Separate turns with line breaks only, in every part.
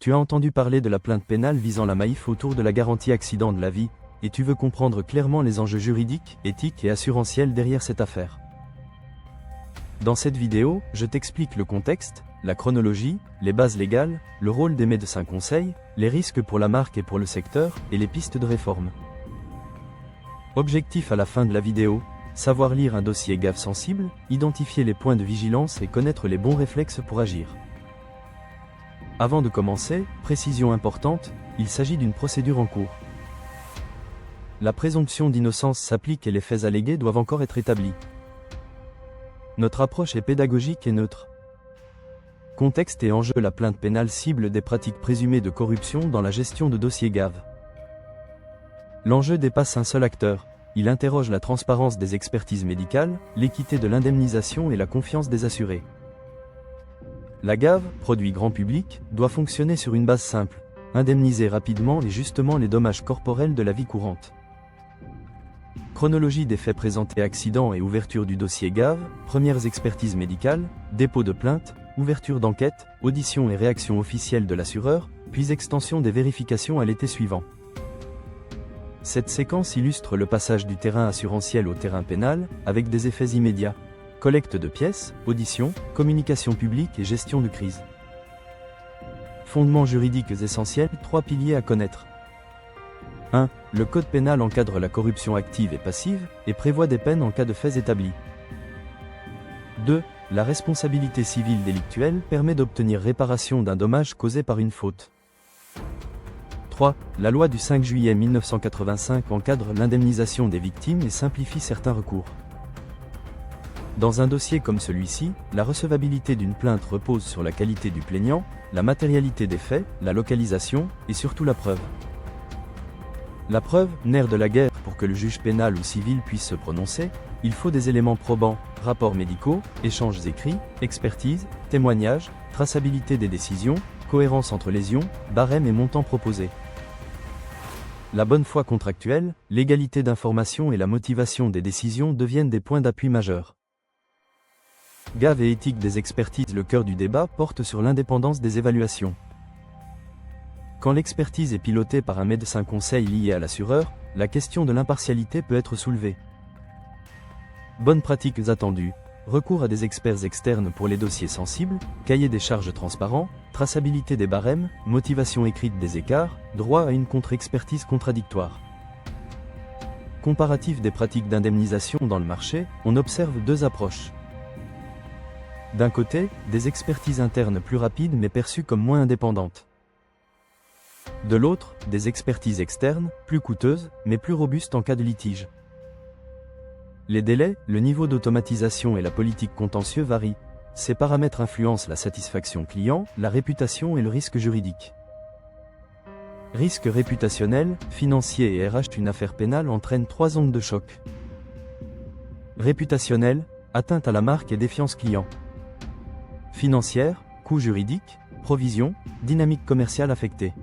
Tu as entendu parler de la plainte pénale visant la Maïf autour de la garantie accident de la vie, et tu veux comprendre clairement les enjeux juridiques, éthiques et assurantiels derrière cette affaire. Dans cette vidéo, je t'explique le contexte, la chronologie, les bases légales, le rôle des médecins conseils, les risques pour la marque et pour le secteur, et les pistes de réforme. Objectif à la fin de la vidéo, savoir lire un dossier GAV sensible, identifier les points de vigilance et connaître les bons réflexes pour agir. Avant de commencer, précision importante, il s'agit d'une procédure en cours. La présomption d'innocence s'applique et les faits allégués doivent encore être établis. Notre approche est pédagogique et neutre. Contexte et enjeu: la plainte pénale cible des pratiques présumées de corruption dans la gestion de dossiers GAV. L'enjeu dépasse un seul acteur, il interroge la transparence des expertises médicales, l'équité de l'indemnisation et la confiance des assurés. La GAV, produit grand public, doit fonctionner sur une base simple, indemniser rapidement et justement les dommages corporels de la vie courante. Chronologie des faits présentés: accident et ouverture du dossier GAV, premières expertises médicales, dépôt de plainte, ouverture d'enquête, audition et réaction officielle de l'assureur, puis extension des vérifications à l'été suivant. Cette séquence illustre le passage du terrain assurantiel au terrain pénal, avec des effets immédiats: collecte de pièces, audition, communication publique et gestion de crise. Fondements juridiques essentiels: 3 piliers à connaître. 1. Le Code pénal encadre la corruption active et passive, et prévoit des peines en cas de faits établis. 2. La responsabilité civile délictuelle permet d'obtenir réparation d'un dommage causé par une faute. 3. La loi du 5 juillet 1985 encadre l'indemnisation des victimes et simplifie certains recours. Dans un dossier comme celui-ci, la recevabilité d'une plainte repose sur la qualité du plaignant, la matérialité des faits, la localisation, et surtout la preuve. La preuve, nerf de la guerre. Pour que le juge pénal ou civil puisse se prononcer, il faut des éléments probants: rapports médicaux, échanges écrits, expertise, témoignages, traçabilité des décisions, cohérence entre lésions, barème et montant proposé. La bonne foi contractuelle, l'égalité d'information et la motivation des décisions deviennent des points d'appui majeurs. GAV et éthique des expertises: le cœur du débat porte sur l'indépendance des évaluations. Quand l'expertise est pilotée par un médecin conseil lié à l'assureur, la question de l'impartialité peut être soulevée. Bonnes pratiques attendues: recours à des experts externes pour les dossiers sensibles, cahier des charges transparent, traçabilité des barèmes, motivation écrite des écarts, droit à une contre-expertise contradictoire. Comparatif des pratiques d'indemnisation dans le marché, on observe 2 approches. D'un côté, des expertises internes plus rapides mais perçues comme moins indépendantes. De l'autre, des expertises externes, plus coûteuses, mais plus robustes en cas de litige. Les délais, le niveau d'automatisation et la politique contentieux varient. Ces paramètres influencent la satisfaction client, la réputation et le risque juridique. Risque réputationnel, financier et RH: une affaire pénale entraîne 3 ondes de choc. Réputationnel, atteinte à la marque et défiance client. Financière, coût juridique, provision, dynamique commerciale affectée.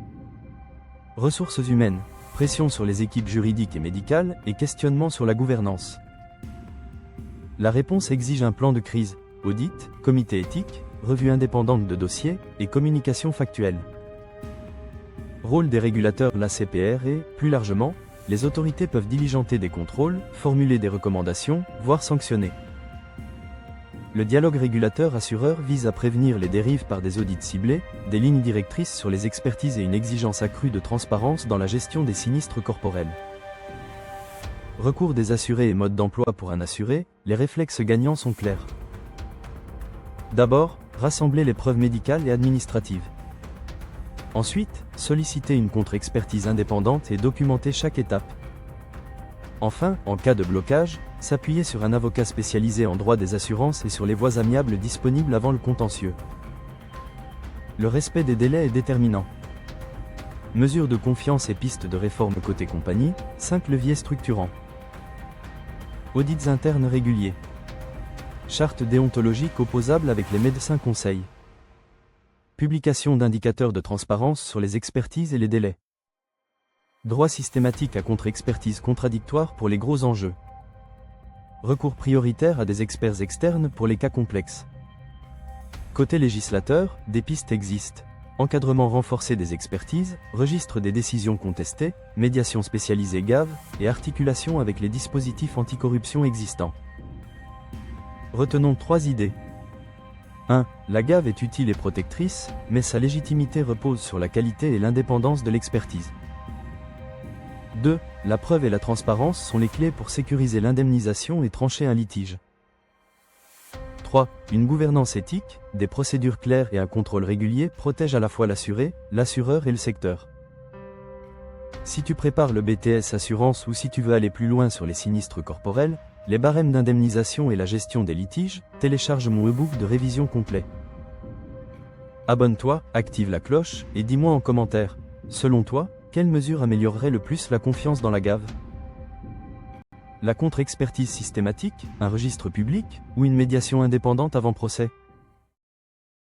Ressources humaines, pression sur les équipes juridiques et médicales, et questionnement sur la gouvernance. La réponse exige un plan de crise, audit, comité éthique, revue indépendante de dossiers, et communication factuelle. Rôle des régulateurs: l'ACPR et, plus largement, les autorités peuvent diligenter des contrôles, formuler des recommandations, voire sanctionner. Le dialogue régulateur-assureur vise à prévenir les dérives par des audits ciblés, des lignes directrices sur les expertises et une exigence accrue de transparence dans la gestion des sinistres corporels. Recours des assurés et mode d'emploi pour un assuré, les réflexes gagnants sont clairs. D'abord, rassembler les preuves médicales et administratives. Ensuite, solliciter une contre-expertise indépendante et documenter chaque étape. Enfin, en cas de blocage, s'appuyer sur un avocat spécialisé en droit des assurances et sur les voies amiables disponibles avant le contentieux. Le respect des délais est déterminant. Mesures de confiance et pistes de réforme côté compagnie, 5 leviers structurants. Audits internes réguliers. Charte déontologique opposable avec les médecins conseils. Publication d'indicateurs de transparence sur les expertises et les délais. Droit systématique à contre-expertise contradictoire pour les gros enjeux. Recours prioritaire à des experts externes pour les cas complexes. Côté législateur, des pistes existent. encadrement renforcé des expertises, registre des décisions contestées, médiation spécialisée GAV, et articulation avec les dispositifs anticorruption existants. Retenons 3 idées. 1. La GAV est utile et protectrice, mais sa légitimité repose sur la qualité et l'indépendance de l'expertise. 2. La preuve et la transparence sont les clés pour sécuriser l'indemnisation et trancher un litige. 3. Une gouvernance éthique, des procédures claires et un contrôle régulier protègent à la fois l'assuré, l'assureur et le secteur. Si tu prépares le BTS Assurance ou si tu veux aller plus loin sur les sinistres corporels, les barèmes d'indemnisation et la gestion des litiges, télécharge mon e-book de révision complet. Abonne-toi, active la cloche et dis-moi en commentaire, selon toi, quelle mesure améliorerait le plus la confiance dans la GAV? La contre-expertise systématique, un registre public, ou une médiation indépendante avant procès?